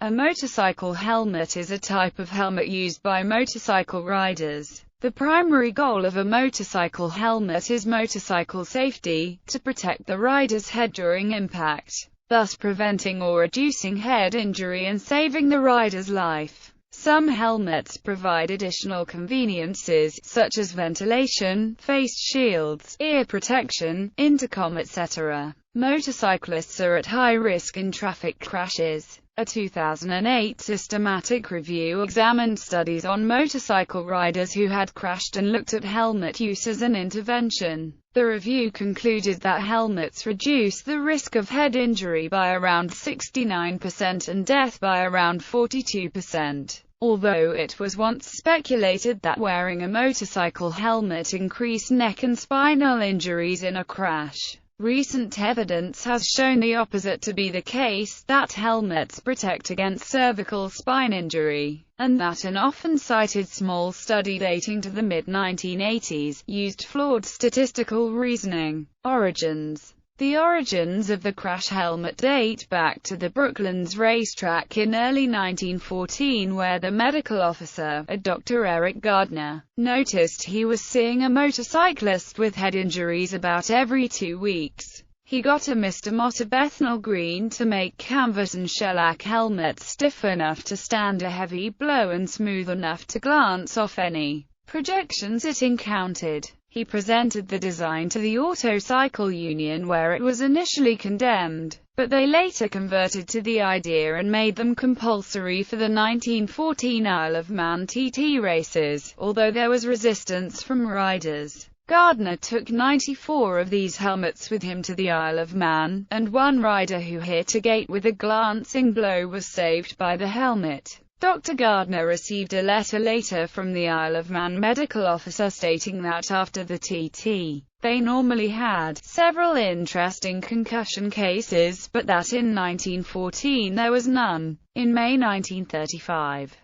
A motorcycle helmet is a type of helmet used by motorcycle riders. The primary goal of a motorcycle helmet is motorcycle safety, to protect the rider's head during impact, thus preventing or reducing head injury and saving the rider's life. Some helmets provide additional conveniences, such as ventilation, face shields, ear protection, intercom, etc. Motorcyclists are at high risk in traffic crashes. A 2008 systematic review examined studies on motorcycle riders who had crashed and looked at helmet use as an intervention. The review concluded that helmets reduce the risk of head injury by around 69% and death by around 42%. Although it was once speculated that wearing a motorcycle helmet increased neck and spinal injuries in a crash, recent evidence has shown the opposite to be the case, that helmets protect against cervical spine injury, and that an often cited small study dating to the mid-1980s used flawed statistical reasoning. Origins. The origins of the crash helmet date back to the Brooklands racetrack in early 1914, where the medical officer, a Dr. Eric Gardner, noticed he was seeing a motorcyclist with head injuries about every 2 weeks. He got a Mr. Mott of Bethnal Green to make canvas and shellac helmets stiff enough to stand a heavy blow and smooth enough to glance off any projections it encountered. He presented the design to the Auto Cycle Union, where it was initially condemned, but they later converted to the idea and made them compulsory for the 1914 Isle of Man TT races, although there was resistance from riders. Gardner took 94 of these helmets with him to the Isle of Man, and one rider who hit a gate with a glancing blow was saved by the helmet. Dr. Gardner received a letter later from the Isle of Man medical officer stating that after the TT, they normally had several interesting concussion cases, but that in 1914 there was none. In May 1935,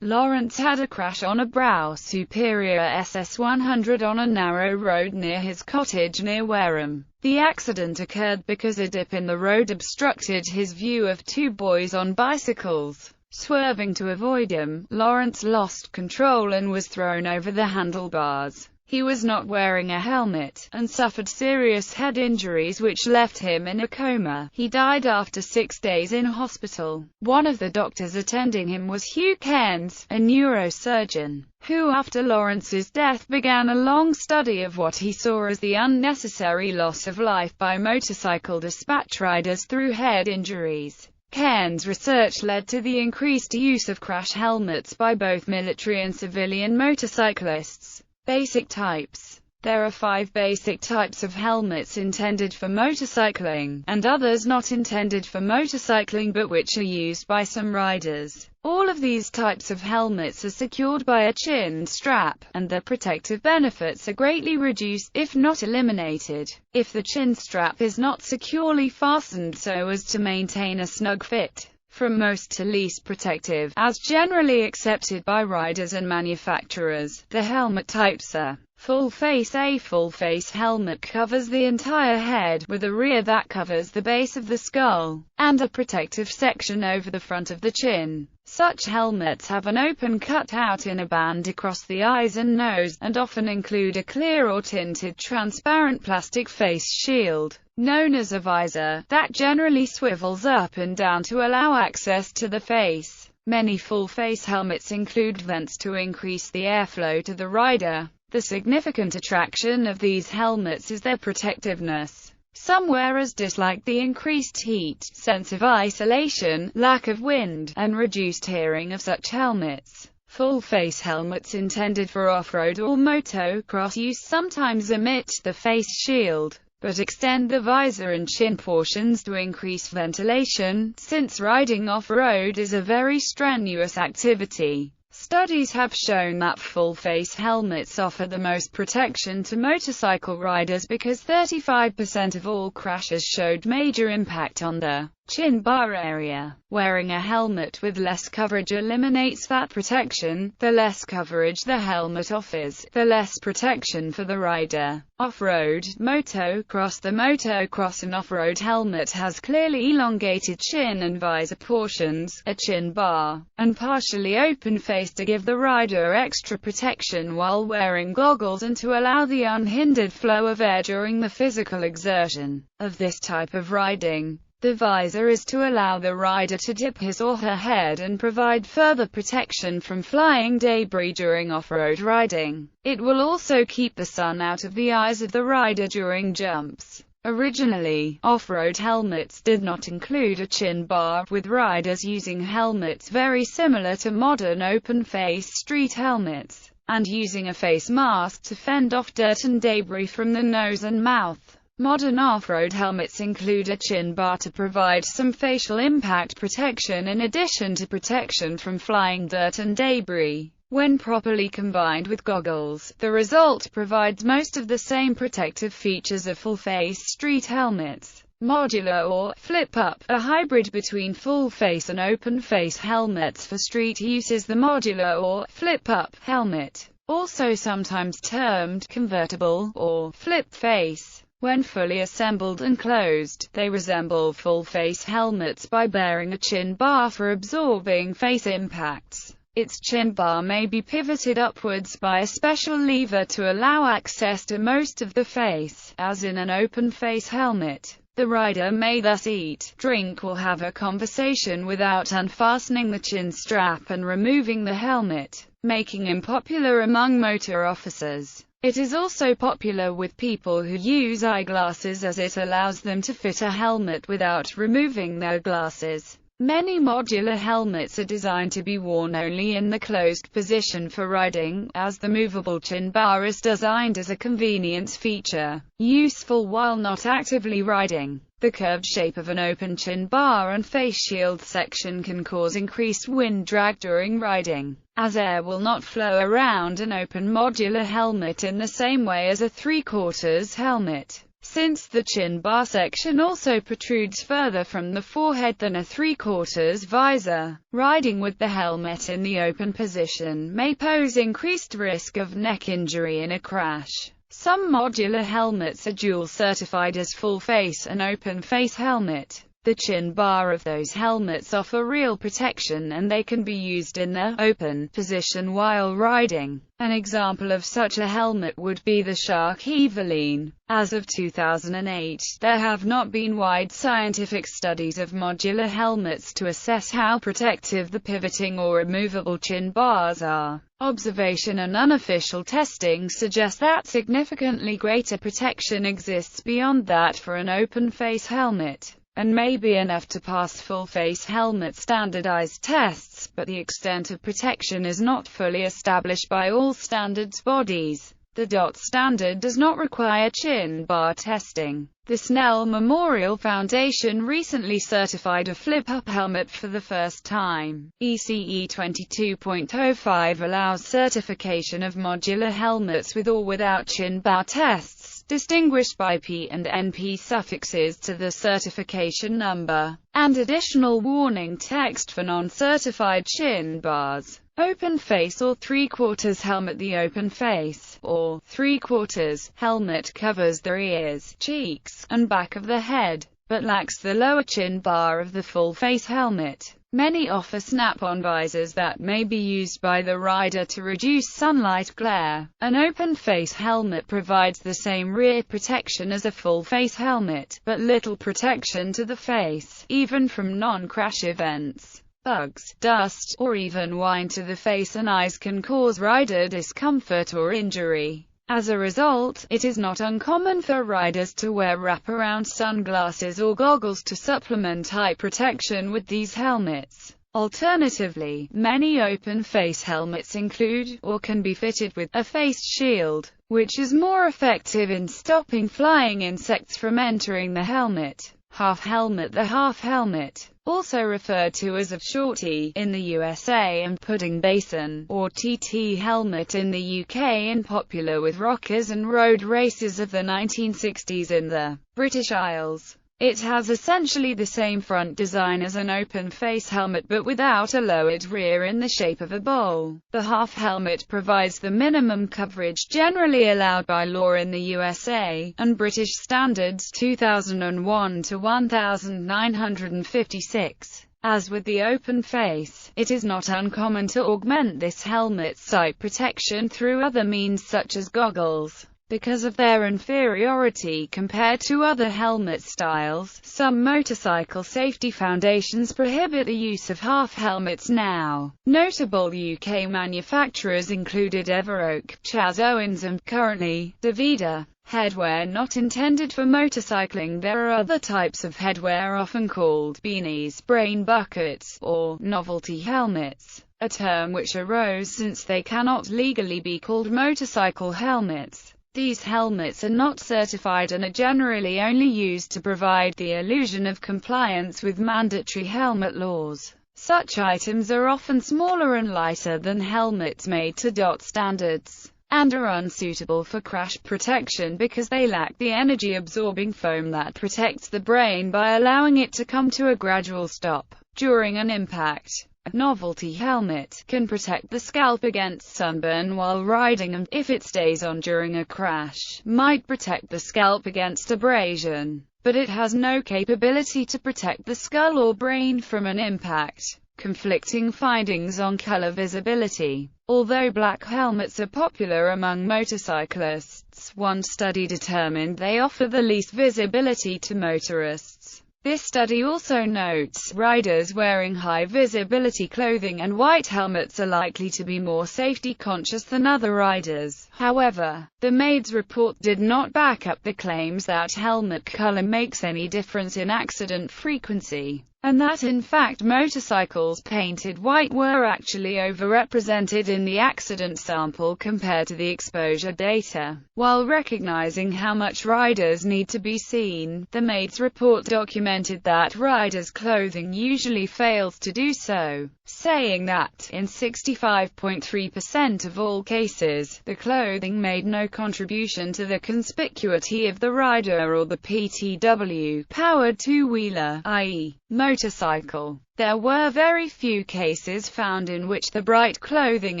Lawrence had a crash on a Brow Superior SS100 on a narrow road near his cottage near Wareham. The accident occurred because a dip in the road obstructed his view of two boys on bicycles. Swerving to avoid him, Lawrence lost control and was thrown over the handlebars. He was not wearing a helmet, and suffered serious head injuries which left him in a coma. He died after 6 days in hospital. One of the doctors attending him was Hugh Cairns, a neurosurgeon, who after Lawrence's death began a long study of what he saw as the unnecessary loss of life by motorcycle dispatch riders through head injuries. Cairns' research led to the increased use of crash helmets by both military and civilian motorcyclists. Basic types. There are 5 basic types of helmets intended for motorcycling, and others not intended for motorcycling but which are used by some riders. All of these types of helmets are secured by a chin strap, and their protective benefits are greatly reduced, if not eliminated, if the chin strap is not securely fastened so as to maintain a snug fit. From most to least protective, as generally accepted by riders and manufacturers, the helmet types are full face. A full-face helmet covers the entire head, with a rear that covers the base of the skull, and a protective section over the front of the chin. Such helmets have an open cutout in a band across the eyes and nose, and often include a clear or tinted transparent plastic face shield, known as a visor, that generally swivels up and down to allow access to the face. Many full-face helmets include vents to increase the airflow to the rider. The significant attraction of these helmets is their protectiveness. Some wearers dislike the increased heat, sense of isolation, lack of wind, and reduced hearing of such helmets. Full-face helmets intended for off-road or motocross use sometimes omit the face shield, but extend the visor and chin portions to increase ventilation, since riding off-road is a very strenuous activity. Studies have shown that full-face helmets offer the most protection to motorcycle riders because 35% of all crashes showed major impact on the Chin bar area. Wearing a helmet with less coverage eliminates that protection. The less coverage the helmet offers, the less protection for the rider. Off-road, motocross. The motocross and off-road helmet has clearly elongated chin and visor portions, a chin bar, and partially open face to give the rider extra protection while wearing goggles and to allow the unhindered flow of air during the physical exertion of this type of riding. The visor is to allow the rider to dip his or her head and provide further protection from flying debris during off-road riding. It will also keep the sun out of the eyes of the rider during jumps. Originally, off-road helmets did not include a chin bar, with riders using helmets very similar to modern open-face street helmets, and using a face mask to fend off dirt and debris from the nose and mouth. Modern off-road helmets include a chin bar to provide some facial impact protection in addition to protection from flying dirt and debris. When properly combined with goggles, the result provides most of the same protective features of full-face street helmets. Modular or flip-up, a hybrid between full-face and open-face helmets for street use is the modular or flip-up helmet, also sometimes termed convertible or flip-face. When fully assembled and closed, they resemble full-face helmets by bearing a chin bar for absorbing face impacts. Its chin bar may be pivoted upwards by a special lever to allow access to most of the face, as in an open-face helmet. The rider may thus eat, drink or have a conversation without unfastening the chin strap and removing the helmet, making him popular among motor officers. It is also popular with people who use eyeglasses as it allows them to fit a helmet without removing their glasses. Many modular helmets are designed to be worn only in the closed position for riding, as the movable chin bar is designed as a convenience feature, useful while not actively riding. The curved shape of an open chin bar and face shield section can cause increased wind drag during riding, as air will not flow around an open modular helmet in the same way as a three-quarters helmet. Since the chin bar section also protrudes further from the forehead than a three-quarters visor, riding with the helmet in the open position may pose increased risk of neck injury in a crash. Some modular helmets are dual certified as full-face and open-face helmet. The chin bar of those helmets offer real protection and they can be used in the open position while riding. An example of such a helmet would be the Shark Eveline. As of 2008, there have not been wide scientific studies of modular helmets to assess how protective the pivoting or removable chin bars are. Observation and unofficial testing suggest that significantly greater protection exists beyond that for an open-face helmet, and may be enough to pass full-face helmet standardized tests, but the extent of protection is not fully established by all standards bodies. The DOT standard does not require chin bar testing. The Snell Memorial Foundation recently certified a flip-up helmet for the first time. ECE 22.05 allows certification of modular helmets with or without chin bar tests, distinguished by P and NP suffixes to the certification number, and additional warning text for non-certified chin bars. Open face or three-quarters helmet. The open face, or three-quarters, helmet covers the ears, cheeks, and back of the head, but lacks the lower chin bar of the full-face helmet. Many offer snap-on visors that may be used by the rider to reduce sunlight glare. An open-face helmet provides the same rear protection as a full-face helmet, but little protection to the face, even from non-crash events. Bugs, dust, or even wine to the face and eyes can cause rider discomfort or injury. As a result, it is not uncommon for riders to wear wraparound sunglasses or goggles to supplement eye protection with these helmets. Alternatively, many open-face helmets include, or can be fitted with, a face shield, which is more effective in stopping flying insects from entering the helmet. Half helmet. The half helmet, also referred to as a shorty in the USA and pudding basin, or TT helmet in the UK, and popular with rockers and road racers of the 1960s in the British Isles. It has essentially the same front design as an open-face helmet but without a lowered rear in the shape of a bowl. The half helmet provides the minimum coverage generally allowed by law in the USA, and British standards 2001 to 1956. As with the open face, it is not uncommon to augment this helmet's sight protection through other means such as goggles. Because of their inferiority compared to other helmet styles, some motorcycle safety foundations prohibit the use of half helmets now. Notable UK manufacturers included Everoak, Chaz Owens and, currently, Davida. Headwear not intended for motorcycling. There are other types of headwear often called beanies, brain buckets, or novelty helmets, a term which arose since they cannot legally be called motorcycle helmets. These helmets are not certified and are generally only used to provide the illusion of compliance with mandatory helmet laws. Such items are often smaller and lighter than helmets made to DOT standards, and are unsuitable for crash protection because they lack the energy-absorbing foam that protects the brain by allowing it to come to a gradual stop during an impact. A novelty helmet can protect the scalp against sunburn while riding and, if it stays on during a crash, might protect the scalp against abrasion, but it has no capability to protect the skull or brain from an impact. Conflicting findings on color visibility. Although black helmets are popular among motorcyclists, one study determined they offer the least visibility to motorists. This study also notes, riders wearing high-visibility clothing and white helmets are likely to be more safety-conscious than other riders. However, the MAID's report did not back up the claims that helmet color makes any difference in accident frequency, and that in fact motorcycles painted white were actually overrepresented in the accident sample compared to the exposure data. While recognizing how much riders need to be seen, the MAID's report documented that riders' clothing usually fails to do so, saying that, in 65.3% of all cases, the clothing made no contribution to the conspicuity of the rider or the PTW, powered two-wheeler, i.e., motorcycle. There were very few cases found in which the bright clothing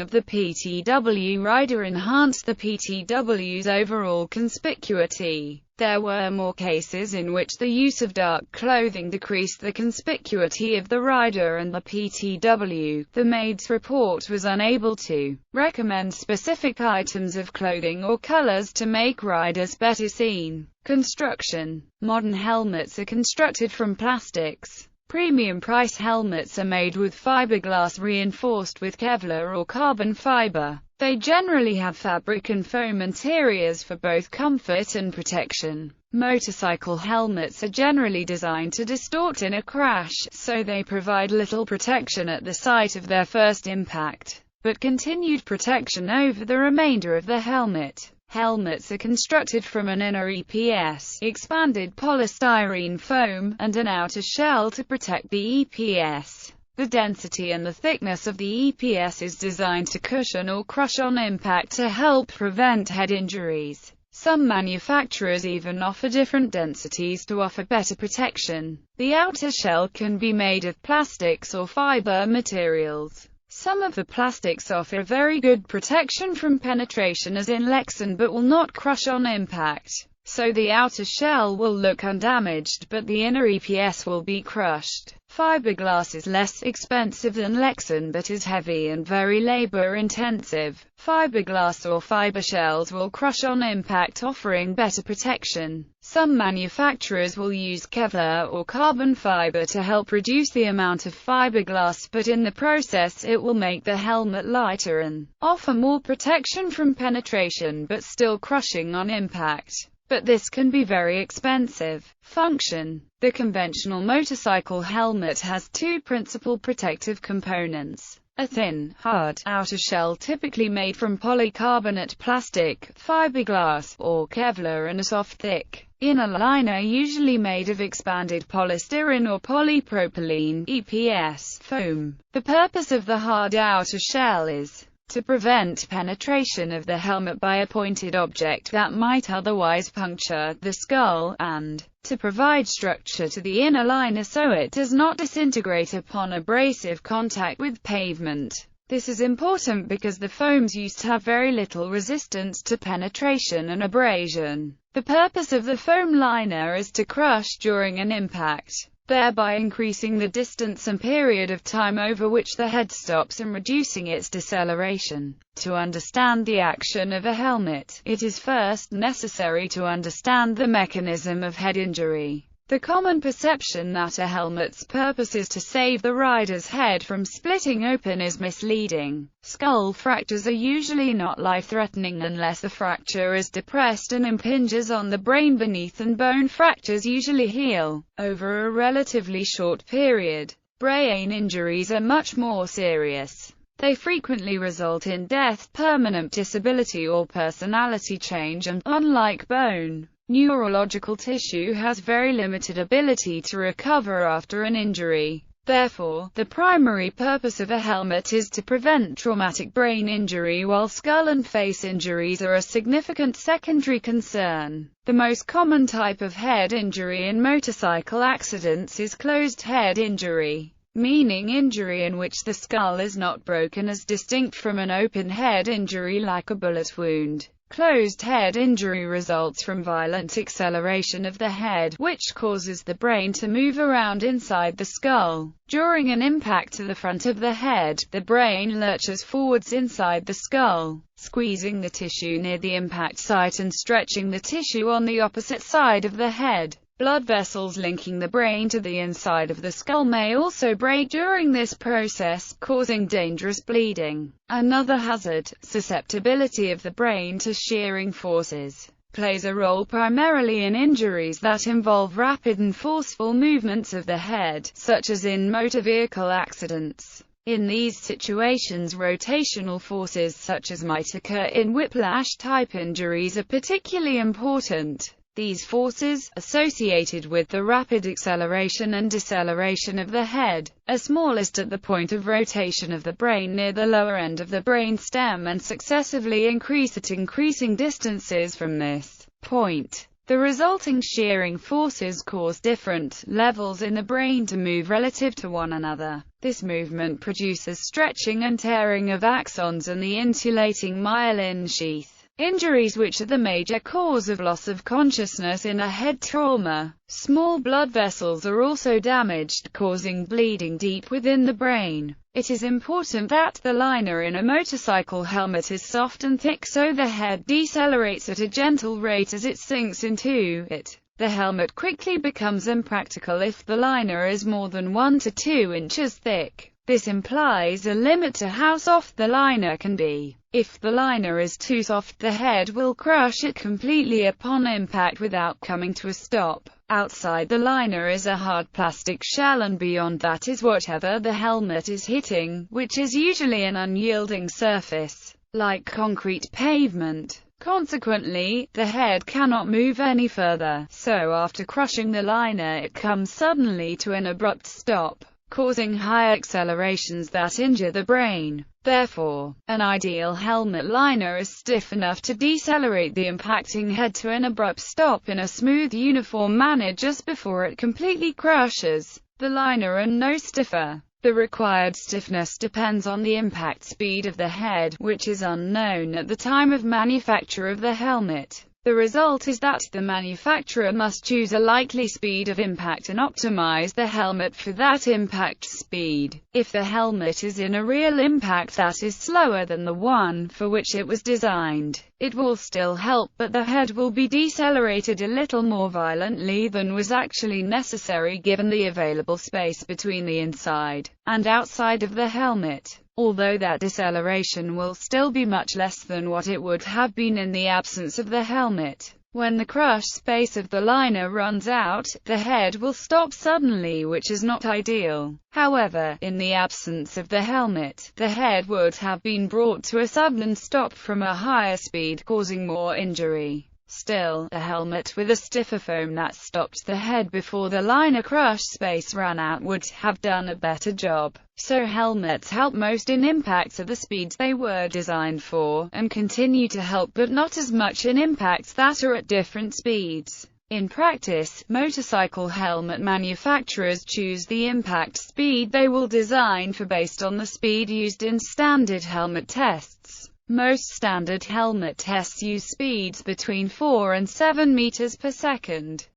of the PTW rider enhanced the PTW's overall conspicuity. There were more cases in which the use of dark clothing decreased the conspicuity of the rider and the PTW. The MAID's report was unable to recommend specific items of clothing or colors to make riders better seen. Construction. Modern helmets are constructed from plastics. Premium price helmets are made with fiberglass reinforced with Kevlar or carbon fiber. They generally have fabric and foam interiors for both comfort and protection. Motorcycle helmets are generally designed to distort in a crash, so they provide little protection at the site of their first impact, but continued protection over the remainder of the helmet. Helmets are constructed from an inner EPS, expanded polystyrene foam, and an outer shell to protect the EPS. The density and the thickness of the EPS is designed to cushion or crush on impact to help prevent head injuries. Some manufacturers even offer different densities to offer better protection. The outer shell can be made of plastics or fiber materials. Some of the plastics offer very good protection from penetration as in Lexan but will not crush on impact, so the outer shell will look undamaged but the inner EPS will be crushed. Fiberglass is less expensive than Lexan but is heavy and very labor-intensive. Fiberglass or fiber shells will crush on impact, offering better protection. Some manufacturers will use Kevlar or carbon fiber to help reduce the amount of fiberglass, but in the process it will make the helmet lighter and offer more protection from penetration but still crushing on impact. But this can be very expensive. Function. The conventional motorcycle helmet has two principal protective components. A thin, hard, outer shell typically made from polycarbonate plastic, fiberglass, or Kevlar, and a soft, thick, inner liner usually made of expanded polystyrene or polypropylene (EPS) foam. The purpose of the hard outer shell is to prevent penetration of the helmet by a pointed object that might otherwise puncture the skull, and to provide structure to the inner liner so it does not disintegrate upon abrasive contact with pavement. This is important because the foams used have very little resistance to penetration and abrasion. The purpose of the foam liner is to crush during an impact, thereby increasing the distance and period of time over which the head stops and reducing its deceleration. To understand the action of a helmet, it is first necessary to understand the mechanism of head injury. The common perception that a helmet's purpose is to save the rider's head from splitting open is misleading. Skull fractures are usually not life-threatening unless the fracture is depressed and impinges on the brain beneath, and bone fractures usually heal over a relatively short period. Brain injuries are much more serious. They frequently result in death, permanent disability or personality change, and, unlike bone, neurological tissue has very limited ability to recover after an injury. Therefore, the primary purpose of a helmet is to prevent traumatic brain injury, while skull and face injuries are a significant secondary concern. The most common type of head injury in motorcycle accidents is closed head injury, meaning injury in which the skull is not broken, as distinct from an open head injury like a bullet wound. Closed head injury results from violent acceleration of the head, which causes the brain to move around inside the skull. During an impact to the front of the head, the brain lurches forwards inside the skull, squeezing the tissue near the impact site and stretching the tissue on the opposite side of the head. Blood vessels linking the brain to the inside of the skull may also break during this process, causing dangerous bleeding. Another hazard, susceptibility of the brain to shearing forces, plays a role primarily in injuries that involve rapid and forceful movements of the head, such as in motor vehicle accidents. In these situations, rotational forces such as might occur in whiplash-type injuries are particularly important. These forces, associated with the rapid acceleration and deceleration of the head, are smallest at the point of rotation of the brain near the lower end of the brain stem and successively increase at increasing distances from this point. The resulting shearing forces cause different levels in the brain to move relative to one another. This movement produces stretching and tearing of axons and the insulating myelin sheath. Injuries, which are the major cause of loss of consciousness in a head trauma. Small blood vessels are also damaged, causing bleeding deep within the brain. It is important that the liner in a motorcycle helmet is soft and thick so the head decelerates at a gentle rate as it sinks into it. The helmet quickly becomes impractical if the liner is more than 1 to 2 inches thick. This implies a limit to how soft the liner can be. If the liner is too soft, the head will crush it completely upon impact without coming to a stop. Outside the liner is a hard plastic shell, and beyond that is whatever the helmet is hitting, which is usually an unyielding surface, like concrete pavement. Consequently, the head cannot move any further, so after crushing the liner it comes suddenly to an abrupt stop, causing high accelerations that injure the brain. Therefore, an ideal helmet liner is stiff enough to decelerate the impacting head to an abrupt stop in a smooth, uniform manner just before it completely crushes the liner, and no stiffer. The required stiffness depends on the impact speed of the head, which is unknown at the time of manufacture of the helmet. The result is that the manufacturer must choose a likely speed of impact and optimize the helmet for that impact speed. If the helmet is in a real impact that is slower than the one for which it was designed, it will still help, but the head will be decelerated a little more violently than was actually necessary given the available space between the inside and outside of the helmet. Although that deceleration will still be much less than what it would have been in the absence of the helmet. When the crush space of the liner runs out, the head will stop suddenly, which is not ideal. However, in the absence of the helmet, the head would have been brought to a sudden stop from a higher speed, causing more injury. Still, a helmet with a stiffer foam that stopped the head before the liner crush space ran out would have done a better job. So helmets help most in impacts at the speeds they were designed for, and continue to help, but not as much in impacts that are at different speeds. In practice, motorcycle helmet manufacturers choose the impact speed they will design for based on the speed used in standard helmet tests. Most standard helmet tests use speeds between 4 and 7 meters per second.